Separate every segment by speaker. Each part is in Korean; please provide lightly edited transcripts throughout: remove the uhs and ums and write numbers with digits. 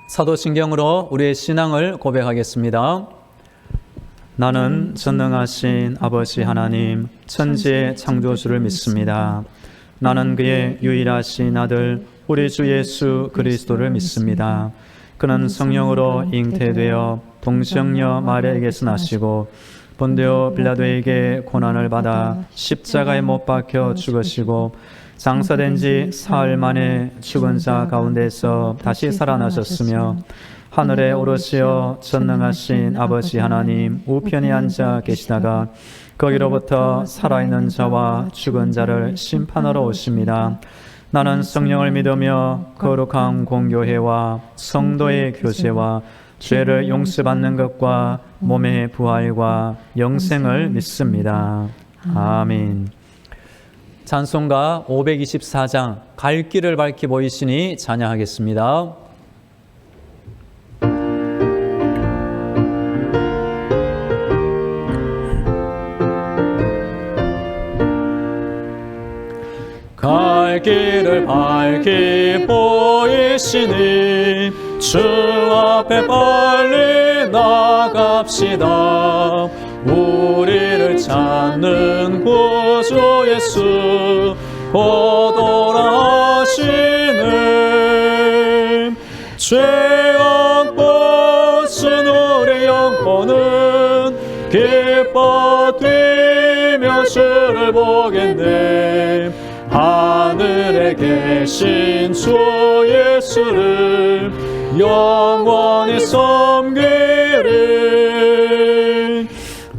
Speaker 1: 사도신경으로 우리의 신앙을 고백하겠습니다. 나는 전능하신 아버지 하나님, 천지의 창조주를 믿습니다. 나는 그의 유일하신 아들, 우리 주 예수 그리스도를 믿습니다. 그는 성령으로 잉태되어 동정녀 마리아에게서 나시고 본디오 빌라도에게 고난을 받아 십자가에 못 박혀 죽으시고 장사된 지 사흘 만에 죽은 자 가운데서 다시 살아나셨으며 하늘에 오르시어 전능하신 아버지 하나님 우편에 앉아 계시다가 거기로부터 살아있는 자와 죽은 자를 심판하러 오십니다. 나는 성령을 믿으며 거룩한 공교회와 성도의 교제와 죄를 용서받는 것과 몸의 부활과 영생을 믿습니다. 아멘. 찬송가 524장 갈 길을 밝히 보이시니 찬양하겠습니다. 갈 길을 밝히 보이시니 주 앞에 빨리 나갑시다. 우리를 찾는 구주 예수 보도하시네. 죄악 벗은 우리 영혼은 기뻐 뛰며 주를 보겠네. 하늘에 계신 주 예수를 영원히 섬기리.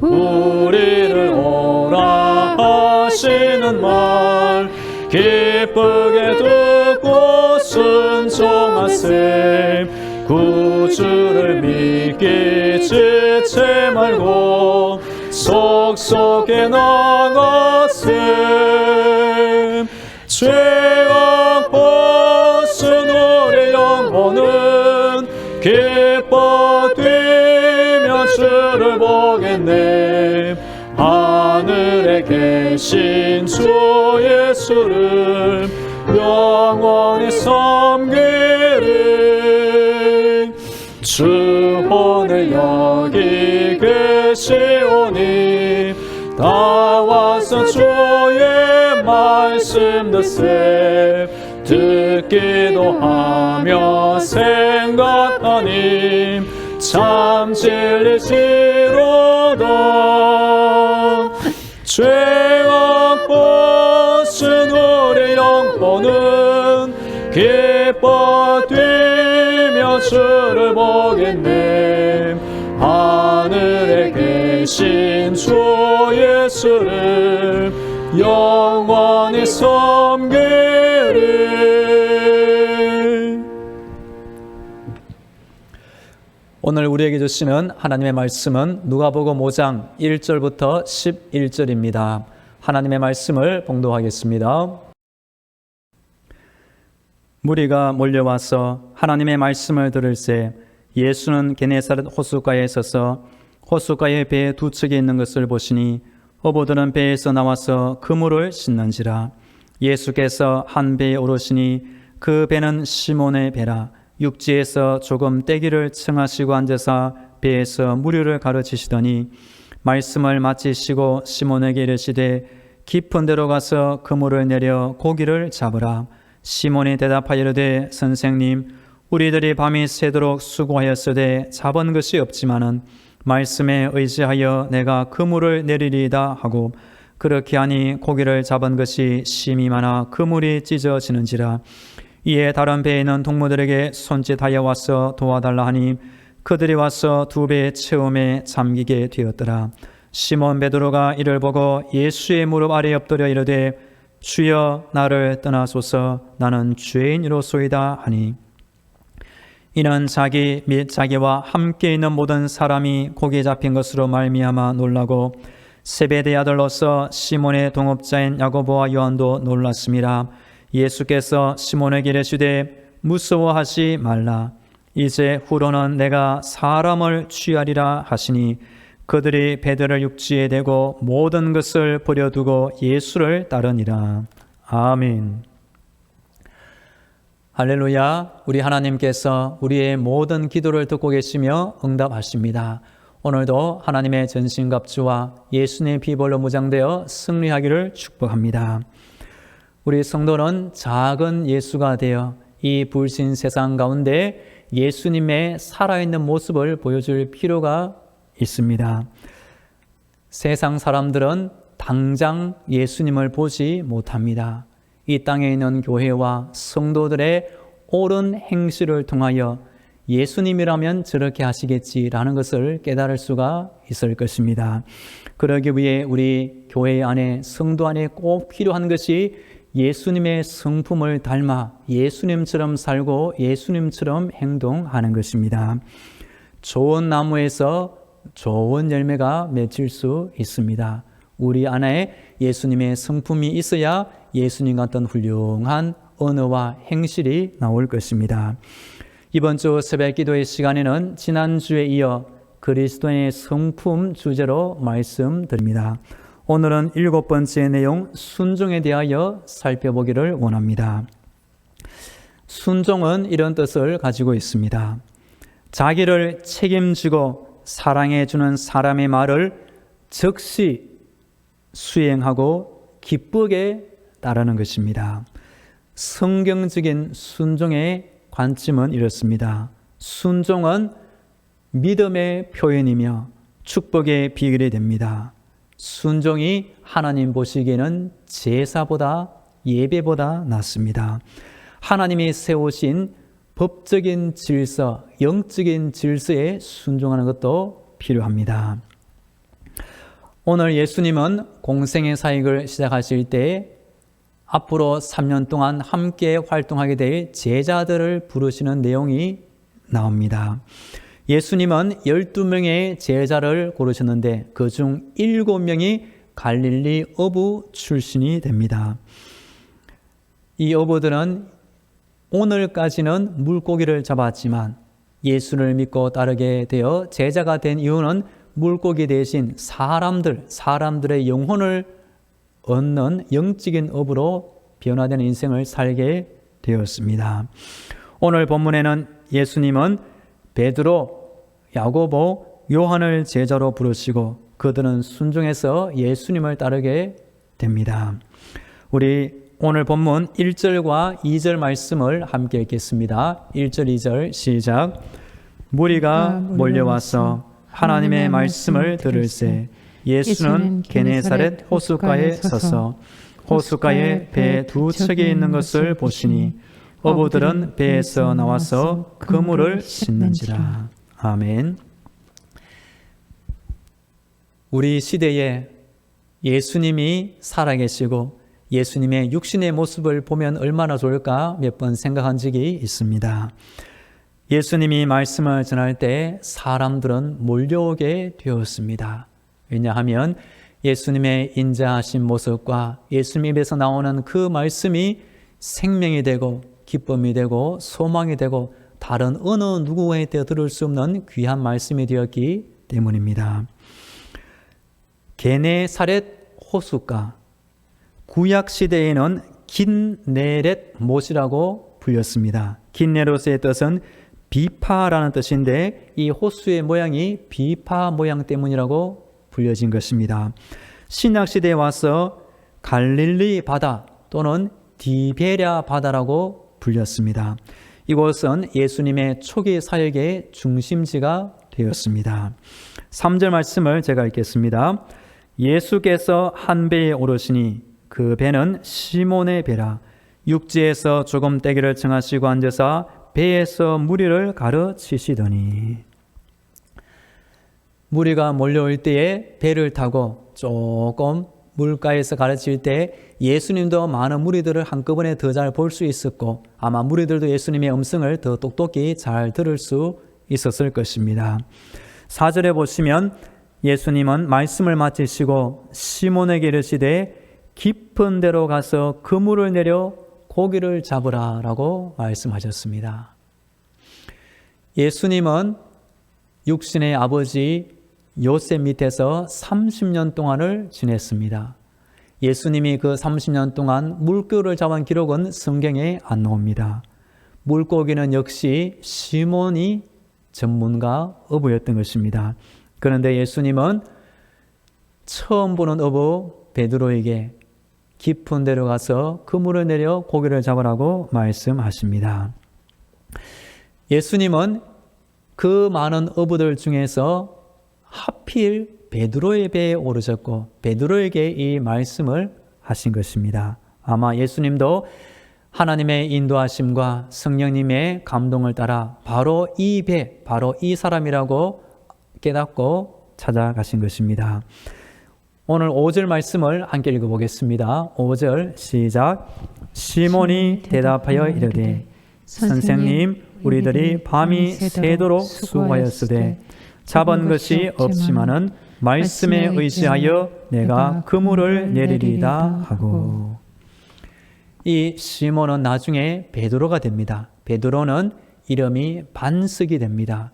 Speaker 1: 우리를 오라 하시는 말 기쁘게 듣고 순종하세. 구주를 믿기 지체 말고 속속에 나가세. 죄악 벗은 우리 영혼은 기뻐 뛰며 주를 보겠네. 하늘에 계신 주 예수를 영원히 섬기리. 주 오늘 여기 계시오니 다 와서 주의 말씀 듣세. 듣기도 하며 생각하니 참 진리시로다. 죄악 벗은 우리 영혼은 기뻐 뛰며 주를 보겠네. 하늘에 계신 주 예수를 영원히 섬기리. 오늘 우리에게 주시는 하나님의 말씀은 누가복음 5장 1절부터 11절입니다. 하나님의 말씀을 봉독하겠습니다. 무리가 몰려와서 하나님의 말씀을 들을새 예수는 게네사렛 호숫가에 서서 호숫가의 배 두 척이 있는 것을 보시니 어부들은 배에서 나와서 그물을 씻는지라. 예수께서 한 배에 오르시니 그 배는 시몬의 배라. 육지에서 조금 떼기를 청하시고 앉아서 배에서 무리를 가르치시더니 말씀을 마치시고 시몬에게 이르시되 깊은 데로 가서 그물을 내려 고기를 잡으라. 시몬이 대답하여 이르되 선생님, 우리들이 밤이 새도록 수고하였으되 잡은 것이 없지만은 말씀에 의지하여 내가 그물을 내리리이다 하고 그렇게 하니 고기를 잡은 것이 심히 많아 그물이 찢어지는지라. 이에 다른 배에 있는 동무들에게 손짓하여 와서 도와달라 하니 그들이 와서 두 배의 체험에 잠기게 되었더라. 시몬 베드로가 이를 보고 예수의 무릎 아래 엎드려 이르되 주여 나를 떠나소서 나는 죄인이로소이다 하니 이는 자기 및 자기와 함께 있는 모든 사람이 고기에 잡힌 것으로 말미암아 놀라고 세베대의 아들로서 시몬의 동업자인 야고보와 요한도 놀랐습니다. 예수께서 시몬에게 이르시되 무서워하지 말라. 이제 후로는 내가 사람을 취하리라 하시니 그들이 배들을 육지에 대고 모든 것을 버려두고 예수를 따르니라. 아멘. 할렐루야, 우리 하나님께서 우리의 모든 기도를 듣고 계시며 응답하십니다. 오늘도 하나님의 전신갑주와 예수님의 피벌로 무장되어 승리하기를 축복합니다. 우리 성도는 작은 예수가 되어 이 불신 세상 가운데 예수님의 살아있는 모습을 보여줄 필요가 있습니다. 세상 사람들은 당장 예수님을 보지 못합니다. 이 땅에 있는 교회와 성도들의 옳은 행실을 통하여 예수님이라면 저렇게 하시겠지라는 것을 깨달을 수가 있을 것입니다. 그러기 위해 우리 교회 안에, 성도 안에 꼭 필요한 것이 예수님의 성품을 닮아 예수님처럼 살고 예수님처럼 행동하는 것입니다. 좋은 나무에서 좋은 열매가 맺힐 수 있습니다. 우리 안에 예수님의 성품이 있어야 예수님 같은 훌륭한 언어와 행실이 나올 것입니다. 이번 주 새벽 기도의 시간에는 지난주에 이어 그리스도인의 성품 주제로 말씀드립니다. 오늘은 7번째 내용 순종에 대하여 살펴보기를 원합니다. 순종은 이런 뜻을 가지고 있습니다. 자기를 책임지고 사랑해주는 사람의 말을 즉시 수행하고 기쁘게 따르는 것입니다. 성경적인 순종의 관점은 이렇습니다. 순종은 믿음의 표현이며 축복의 비결이 됩니다. 순종이 하나님 보시기에는 제사보다 예배보다 낫습니다. 하나님이 세우신 법적인 질서, 영적인 질서에 순종하는 것도 필요합니다. 오늘 예수님은 공생의 사역을 시작하실 때 앞으로 3년 동안 함께 활동하게 될 제자들을 부르시는 내용이 나옵니다. 예수님은 12명의 제자를 고르셨는데 그중 7명이 갈릴리 어부 출신이 됩니다. 이 어부들은 오늘까지는 물고기를 잡았지만 예수를 믿고 따르게 되어 제자가 된 이유는 물고기 대신 사람들의 영혼을 얻는 영적인 업으로 변화되는 인생을 살게 되었습니다. 오늘 본문에는 예수님은 베드로, 야고보, 요한을 제자로 부르시고 그들은 순종해서 예수님을 따르게 됩니다. 우리 오늘 본문 1절과 2절 말씀을 함께 읽겠습니다. 1절, 2절 시작. 무리가 몰려와서 하나님의 말씀을 들을새 예수는 게네사렛 호숫가에 서서 호숫가에 배 두 척이 있는 것을 보시니 어부들은 배에서 나와서 그물을 씻는지라. 아멘. 우리 시대에 예수님이 살아계시고 예수님의 육신의 모습을 보면 얼마나 좋을까 몇 번 생각한 적이 있습니다. 예수님이 말씀을 전할 때 사람들은 몰려오게 되었습니다. 왜냐하면 예수님의 인자하신 모습과 예수님 입에서 나오는 그 말씀이 생명이 되고 기쁨이 되고 소망이 되고 다른 어느 누구에게 들을 수 없는 귀한 말씀이 되었기 때문입니다. 게네사렛 호숫가, 구약 시대에는 긴네렛 못이라고 불렸습니다. 긴네롯의 뜻은 비파라는 뜻인데 이 호수의 모양이 비파 모양 때문이라고 불려진 것입니다. 신약 시대에 와서 갈릴리 바다 또는 디베랴 바다라고 불렸습니다. 이곳은 예수님의 초기 사역의 중심지가 되었습니다. 3절 말씀을 제가 읽겠습니다. 예수께서 한 배에 오르시니 그 배는 시몬의 배라. 육지에서 조금 떼기를 청하시고 앉으사 배에서 무리를 가르치시더니. 무리가 몰려올 때에 배를 타고 조금 물가에서 가르칠 때 예수님도 많은 무리들을 한꺼번에 더 잘 볼 수 있었고 아마 무리들도 예수님의 음성을 더 똑똑히 잘 들을 수 있었을 것입니다. 4절에 보시면 예수님은 말씀을 마치시고 시몬에게 이르시되 깊은 데로 가서 그물을 내려 고기를 잡으라 라고 말씀하셨습니다. 예수님은 육신의 아버지 요셉 밑에서 30년 동안을 지냈습니다. 예수님이 그 30년 동안 물고기를 잡은 기록은 성경에 안 나옵니다. 물고기는 역시 시몬이 전문가 어부였던 것입니다. 그런데 예수님은 처음 보는 어부 베드로에게 깊은 데로 가서 그물을 내려 고기를 잡으라고 말씀하십니다. 예수님은 그 많은 어부들 중에서 하필 베드로의 배에 오르셨고 베드로에게 이 말씀을 하신 것입니다. 아마 예수님도 하나님의 인도하심과 성령님의 감동을 따라 바로 이 배, 바로 이 사람이라고 깨닫고 찾아가신 것입니다. 오늘 5절 말씀을 함께 읽어보겠습니다. 5절 시작. 시몬이 대답하여 이르되 선생님, 우리들이 밤이 새도록 수고하였으되 잡은 것이 없지만은 말씀에 의지하여 내가 그물을 내리리다 하고. 이 시몬은 나중에 베드로가 됩니다. 베드로는 이름이 반석이 됩니다.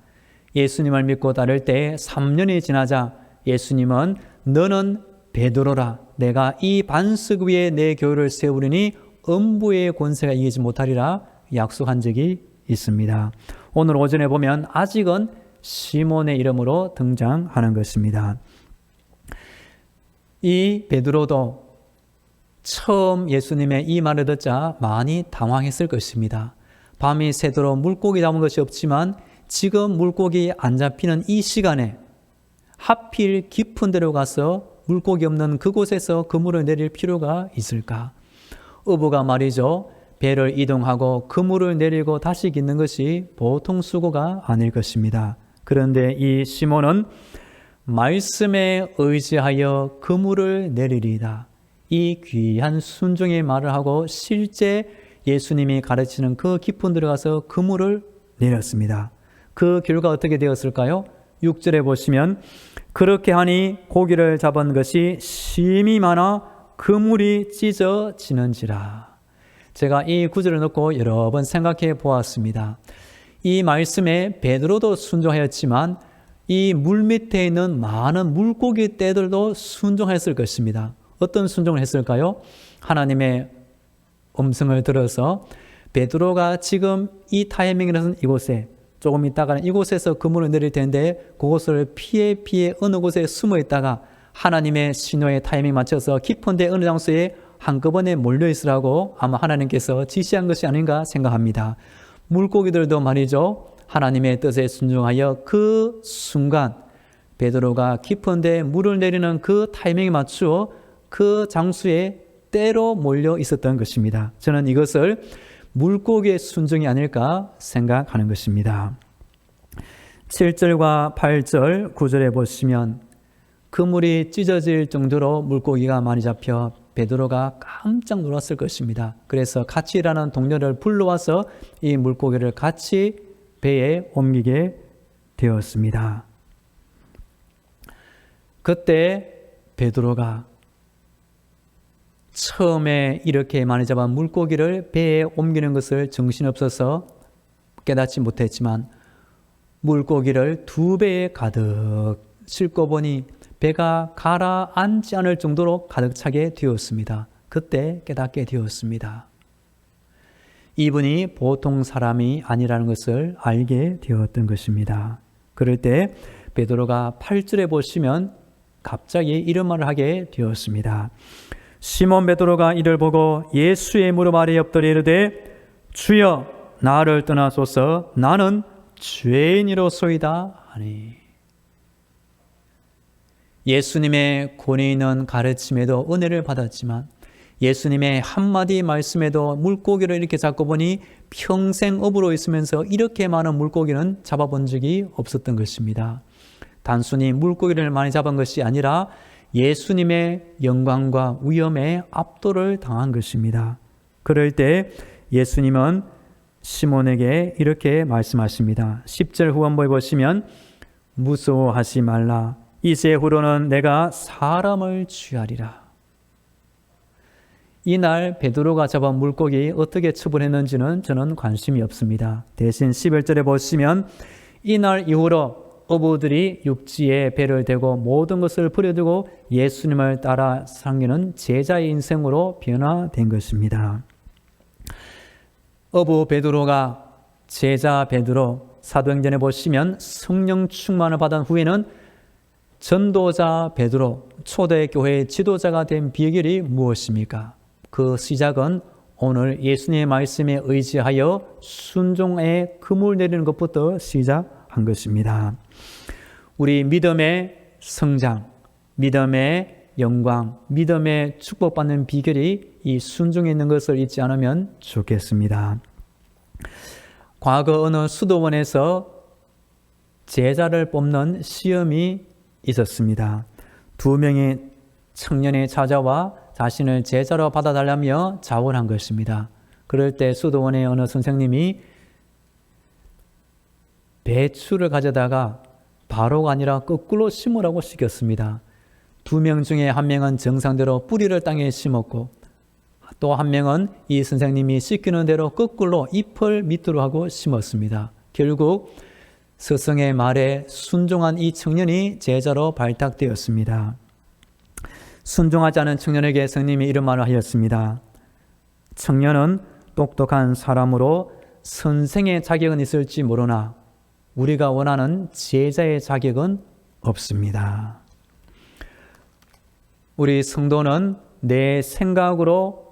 Speaker 1: 예수님을 믿고 따를 때 3년이 지나자 예수님은 너는 베드로라, 내가 이 반석 위에 내 교회를 세우리니 음부의 권세가 이기지 못하리라 약속한 적이 있습니다. 오늘 오전에 보면 아직은 시몬의 이름으로 등장하는 것입니다. 이 베드로도 처음 예수님의 이 말을 듣자 많이 당황했을 것입니다. 밤이 새도록 물고기 잡은 것이 없지만 지금 물고기 안 잡히는 이 시간에 하필 깊은 데로 가서 물고기 없는 그곳에서 그물을 내릴 필요가 있을까? 어부가 말이죠. 배를 이동하고 그물을 내리고 다시 깃는 것이 보통 수고가 아닐 것입니다. 그런데 이 시몬은 말씀에 의지하여 그물을 내리리이다. 이 귀한 순종의 말을 하고 실제 예수님이 가르치는 그 깊은 데로 가서 그물을 내렸습니다. 그 결과 어떻게 되었을까요? 6절에 보시면 그렇게 하니 고기를 잡은 것이 심히 많아 그물이 찢어지는지라. 제가 이 구절을 놓고 여러 번 생각해 보았습니다. 이 말씀에 베드로도 순종하였지만 이 물 밑에 있는 많은 물고기 떼들도 순종했을 것입니다. 어떤 순종을 했을까요? 하나님의 음성을 들어서 베드로가 지금 이 타이밍이라서 이곳에 조금 있다가는 이곳에서 그물을 내릴 텐데 그곳을 피해 어느 곳에 숨어 있다가 하나님의 신호의 타이밍 맞춰서 깊은 데 어느 장소에 한꺼번에 몰려 있으라고 아마 하나님께서 지시한 것이 아닌가 생각합니다. 물고기들도 말이죠. 하나님의 뜻에 순종하여 그 순간 베드로가 깊은 데 물을 내리는 그 타이밍에 맞추어 그 장소에 때로 몰려 있었던 것입니다. 저는 이것을 물고기의 순종이 아닐까 생각하는 것입니다. 7절과 8절, 9절에 보시면 그물이 찢어질 정도로 물고기가 많이 잡혀 베드로가 깜짝 놀랐을 것입니다. 그래서 같이 일하는 동료를 불러와서 이 물고기를 같이 배에 옮기게 되었습니다. 그때 베드로가 처음에 이렇게 많이 잡은 물고기를 배에 옮기는 것을 정신없어서 깨닫지 못했지만 물고기를 2배에 가득 싣고 보니 배가 가라앉지 않을 정도로 가득 차게 되었습니다. 그때 깨닫게 되었습니다. 이분이 보통 사람이 아니라는 것을 알게 되었던 것입니다. 그럴 때 베드로가 8절에 보시면 갑자기 이런 말을 하게 되었습니다. 시몬 베드로가 이를 보고 예수의 무릎 아래 엎드려 이르되 주여 나를 떠나소서 나는 죄인이로소이다 하니. 예수님의 권위 있는 가르침에도 은혜를 받았지만 예수님의 한마디 말씀에도 물고기를 이렇게 잡고 보니 평생 어부로 있으면서 이렇게 많은 물고기는 잡아본 적이 없었던 것입니다. 단순히 물고기를 많이 잡은 것이 아니라 예수님의 영광과 위엄에 압도를 당한 것입니다. 그럴 때 예수님은 시몬에게 이렇게 말씀하십니다. 10절 후반부에 보시면 무서워하지 말라. 이제 후로는 내가 사람을 취하리라. 이날 베드로가 잡은 물고기 어떻게 처분했는지는 저는 관심이 없습니다. 대신 11절에 보시면 이날 이후로 어부들이 육지에 배를 대고 모든 것을 버려두고 예수님을 따라 섬기는 제자의 인생으로 변화된 것입니다. 어부 베드로가 제자 베드로, 사도행전에 보시면 성령 충만을 받은 후에는 전도자 베드로, 초대교회의 지도자가 된 비결이 무엇입니까? 그 시작은 오늘 예수님의 말씀에 의지하여 순종의 금을 내리는 것부터 시작한 것입니다. 우리 믿음의 성장, 믿음의 영광, 믿음의 축복받는 비결이 이 순종에 있는 것을 잊지 않으면 좋겠습니다. 과거 어느 수도원에서 제자를 뽑는 시험이 있었습니다. 2명의 청년이 찾아와 자신을 제자로 받아달라며 자원한 것입니다. 그럴 때 수도원의 어느 선생님이 배추를 가져다가 바로가 아니라 거꾸로 심으라고 시켰습니다. 2명 중에 한 명은 정상대로 뿌리를 땅에 심었고 또 한 명은 이 선생님이 시키는 대로 거꾸로 잎을 밑으로 하고 심었습니다. 결국 스승의 말에 순종한 이 청년이 제자로 발탁되었습니다. 순종하지 않은 청년에게 성령님이 이런 말을 하였습니다. 청년은 똑똑한 사람으로 선생의 자격은 있을지 모르나 우리가 원하는 제자의 자격은 없습니다. 우리 성도는 내 생각으로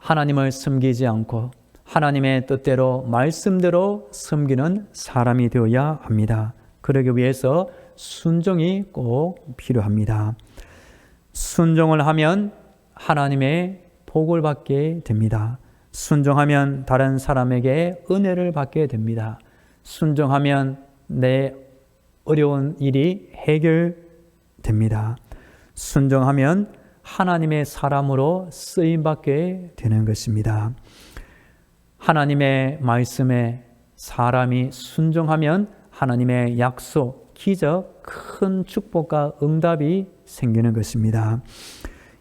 Speaker 1: 하나님을 섬기지 않고 하나님의 뜻대로 말씀대로 섬기는 사람이 되어야 합니다. 그러기 위해서 순종이 꼭 필요합니다. 순종을 하면 하나님의 복을 받게 됩니다. 순종하면 다른 사람에게 은혜를 받게 됩니다. 순종하면 내 어려운 일이 해결됩니다. 순종하면 하나님의 사람으로 쓰임받게 되는 것입니다. 하나님의 말씀에 사람이 순종하면 하나님의 약속, 기적, 큰 축복과 응답이 생기는 것입니다.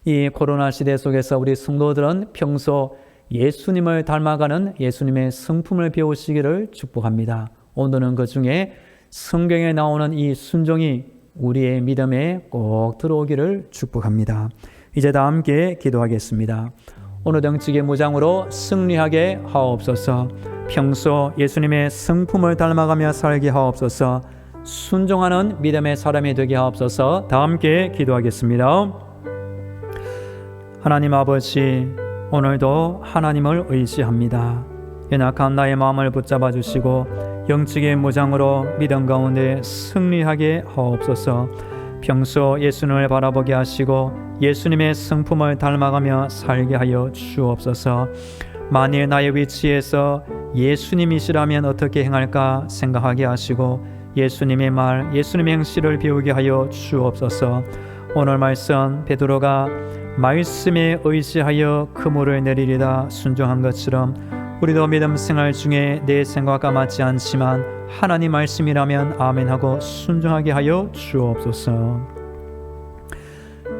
Speaker 1: 이 코로나 시대 속에서 우리 성도들은 평소 예수님을 닮아가는 예수님의 성품을 배우시기를 축복합니다. 오늘은 그 중에 성경에 나오는 이 순종이 우리의 믿음에 꼭 들어오기를 축복합니다. 이제 다 함께 기도하겠습니다. 오늘 등지의 무장으로 승리하게 하옵소서. 평소 예수님의 성품을 닮아가며 살게 하옵소서. 순종하는 믿음의 사람이 되게 하옵소서. 다 함께 기도하겠습니다. 하나님 아버지, 오늘도 하나님을 의지합니다. 연약한 나의 마음을 붙잡아 주시고 영적인 무장으로 믿음 가운데 승리하게 하옵소서. 평소 예수님을 바라보게 하시고 예수님의 성품을 닮아가며 살게 하여 주옵소서. 만일 나의 위치에서 예수님이시라면 어떻게 행할까 생각하게 하시고 예수님의 말, 예수님의 행실을 배우게 하여 주옵소서. 오늘 말씀 베드로가 말씀에 의지하여 그물을 내리리다 순종한 것처럼 우리도 믿음 생활 중에 내 생각과 맞지 않지만 하나님 말씀이라면 아멘하고 순종하게 하여 주옵소서.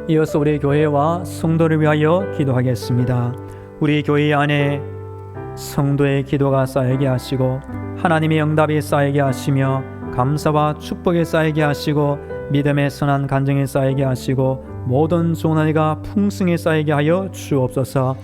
Speaker 1: 이어서 우리 교회와 성도를 위하여 기도하겠습니다. 우리 교회 안에 성도의 기도가 쌓이게 하시고 하나님의 응답이 쌓이게 하시며 감사와 축복이 쌓이게 하시고 믿음의 선한 간증이 쌓이게 하시고 모든 좋은 은혜가 풍성히 쌓이게 하여 주옵소서.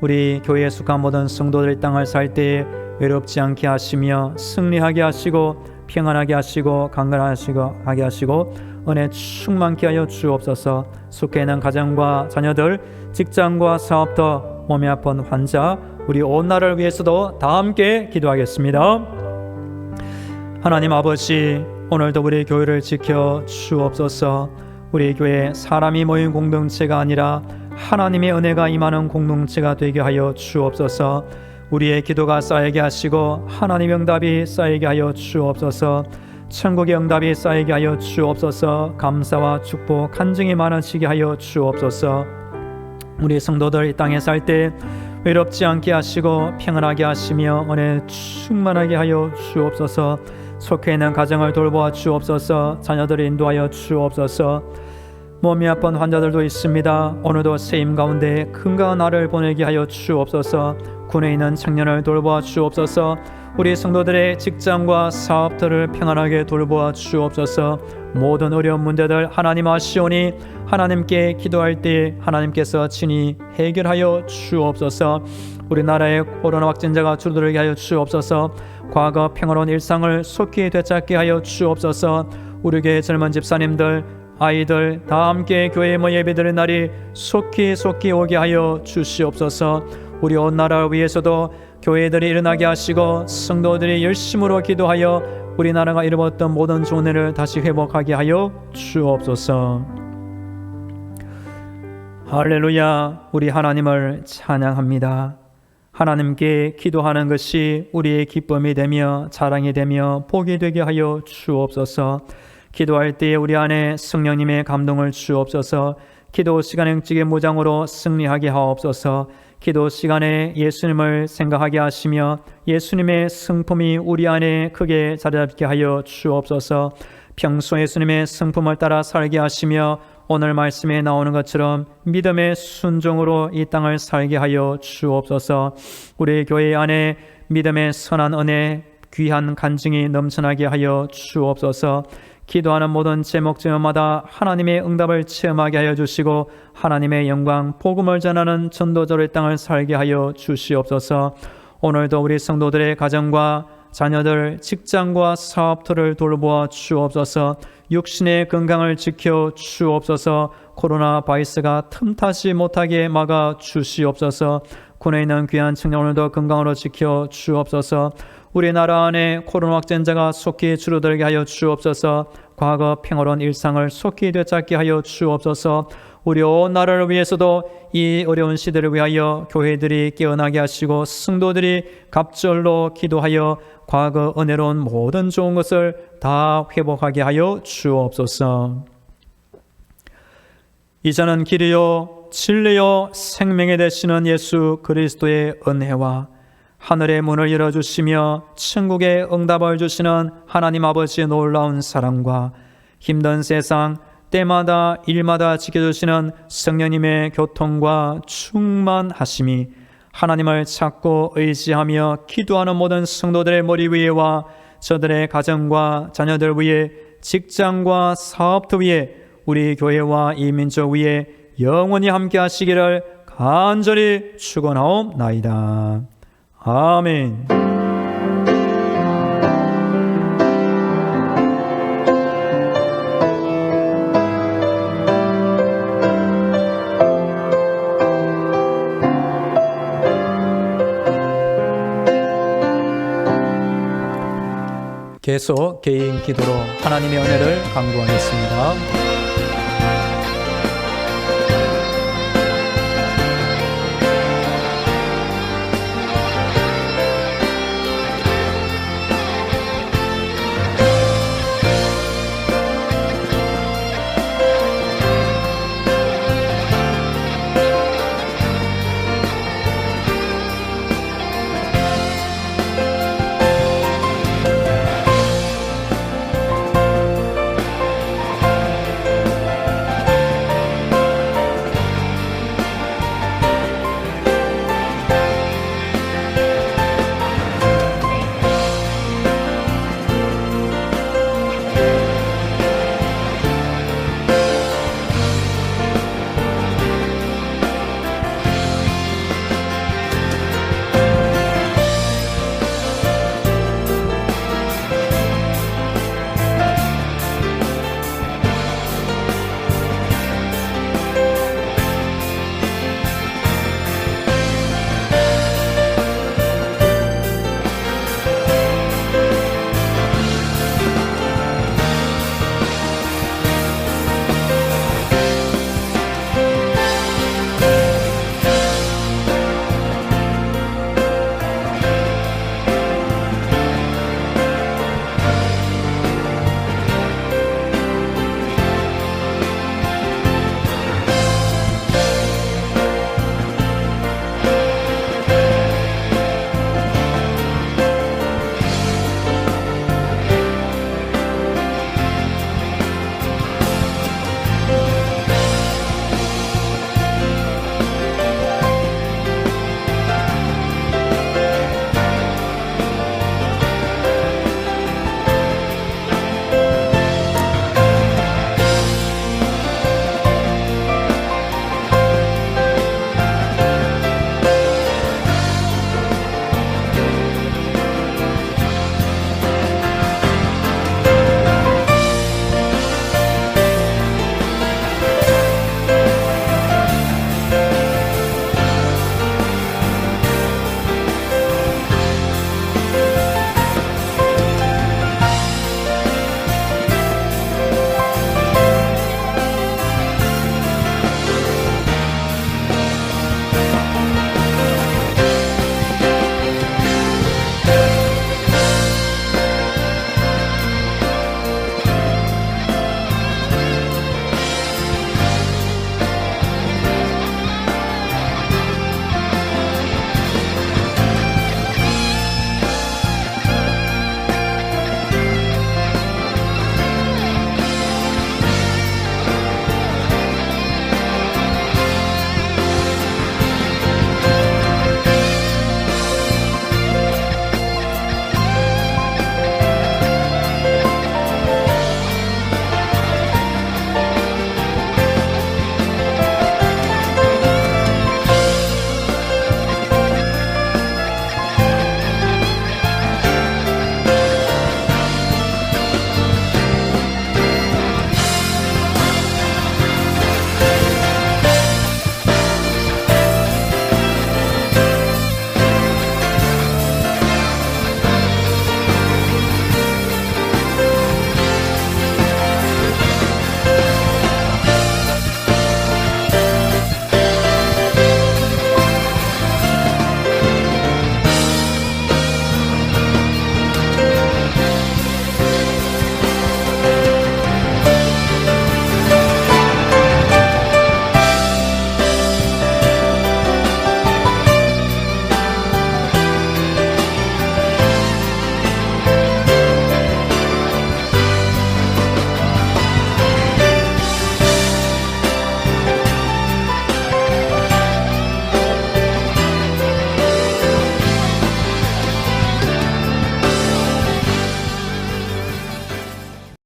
Speaker 1: 우리 교회에 속한 모든 성도들 땅을 살 때 외롭지 않게 하시며 승리하게 하시고 평안하게 하시고 강건하게 하시고 은혜 충만케 하여 주옵소서. 속해 있는 가정과 자녀들, 직장과 사업터, 몸이 아픈 환자, 우리 온 나라를 위해서도 다 함께 기도하겠습니다. 하나님 아버지, 오늘도 우리 교회를 지켜 주옵소서. 우리 교회 사람이 모인 공동체가 아니라 하나님의 은혜가 임하는 공동체가 되게 하여 주옵소서. 우리의 기도가 쌓이게 하시고 하나님의 응답이 쌓이게 하여 주옵소서. 천국의 응답이 쌓이게 하여 주옵소서. 감사와 축복, 간증이 많아지게 하여 주옵소서. 우리 성도들 이 땅에 살 때 외롭지 않게 하시고 평안하게 하시며 은혜 충만하게 하여 주옵소서. 속해 있는 가정을 돌보아 주옵소서. 자녀들을 인도하여 주옵소서. 몸이 아픈 환자들도 있습니다. 오늘도 세임 가운데 건강한 날을 보내게 하여 주옵소서. 군에 있는 청년을 돌보아 주옵소서. 우리 성도들의 직장과 사업들을 평안하게 돌보아 주옵소서. 모든 어려운 문제들 하나님 아시오니 하나님께 기도할 때 하나님께서 친히 해결하여 주옵소서. 우리나라의 코로나 확진자가 줄어들게 하여 주옵소서. 과거 평화로운 일상을 속히 되찾게 하여 주옵소서. 우리 교회 젊은 집사님들, 아이들 다 함께 교회에 모여 예배드리는 날이 속히 오게 하여 주시옵소서. 우리 온 나라를 위해서도 교회들이 일어나게 하시고 성도들이 열심으로 기도하여 우리나라가 잃어버렸던 모든 좋은 일을 다시 회복하게 하여 주옵소서. 할렐루야. 우리 하나님을 찬양합니다. 하나님께 기도하는 것이 우리의 기쁨이 되며 자랑이 되며 복이 되게 하여 주옵소서. 기도할 때에 우리 안에 성령님의 감동을 주옵소서. 기도 시간의 응직의 무장으로 승리하게 하옵소서. 기도 시간에 예수님을 생각하게 하시며 예수님의 성품이 우리 안에 크게 자리잡게 하여 주옵소서. 평소 예수님의 성품을 따라 살게 하시며 오늘 말씀에 나오는 것처럼 믿음의 순종으로 이 땅을 살게 하여 주옵소서. 우리 교회 안에 믿음의 선한 은혜, 귀한 간증이 넘쳐나게 하여 주옵소서. 기도하는 모든 제목마다 하나님의 응답을 체험하게 하여 주시고 하나님의 영광, 복음을 전하는 전도자의 땅을 살게 하여 주시옵소서. 오늘도 우리 성도들의 가정과 자녀들, 직장과 사업들을 돌보아 주옵소서. 육신의 건강을 지켜 주옵소서. 코로나 바이러스가 틈타지 못하게 막아 주시옵소서. 군에 있는 귀한 청년 오늘도 건강으로 지켜 주옵소서. 우리나라 안에 코로나 확진자가 속히 줄어들게 하여 주옵소서. 과거 평화로운 일상을 속히 되찾게 하여 주옵소서. 우리 온 나라를 위해서도 이 어려운 시대를 위하여 교회들이 깨어나게 하시고 성도들이 갑절로 기도하여 과거 은혜로운 모든 좋은 것을 다 회복하게 하여 주옵소서. 이제는 길이요 진리요 생명이 되시는 예수 그리스도의 은혜와 하늘의 문을 열어주시며 천국의 응답을 주시는 하나님 아버지의 놀라운 사랑과 힘든 세상 때마다 일마다 지켜주시는 성령님의 교통과 충만하심이 하나님을 찾고 의지하며 기도하는 모든 성도들의 머리 위에와 저들의 가정과 자녀들 위에 직장과 사업터 위에 우리 교회와 이 민족 위에 영원히 함께 하시기를 간절히 축원하옵나이다. 아멘. 계속 개인 기도로 하나님의 은혜를 간구하겠습니다.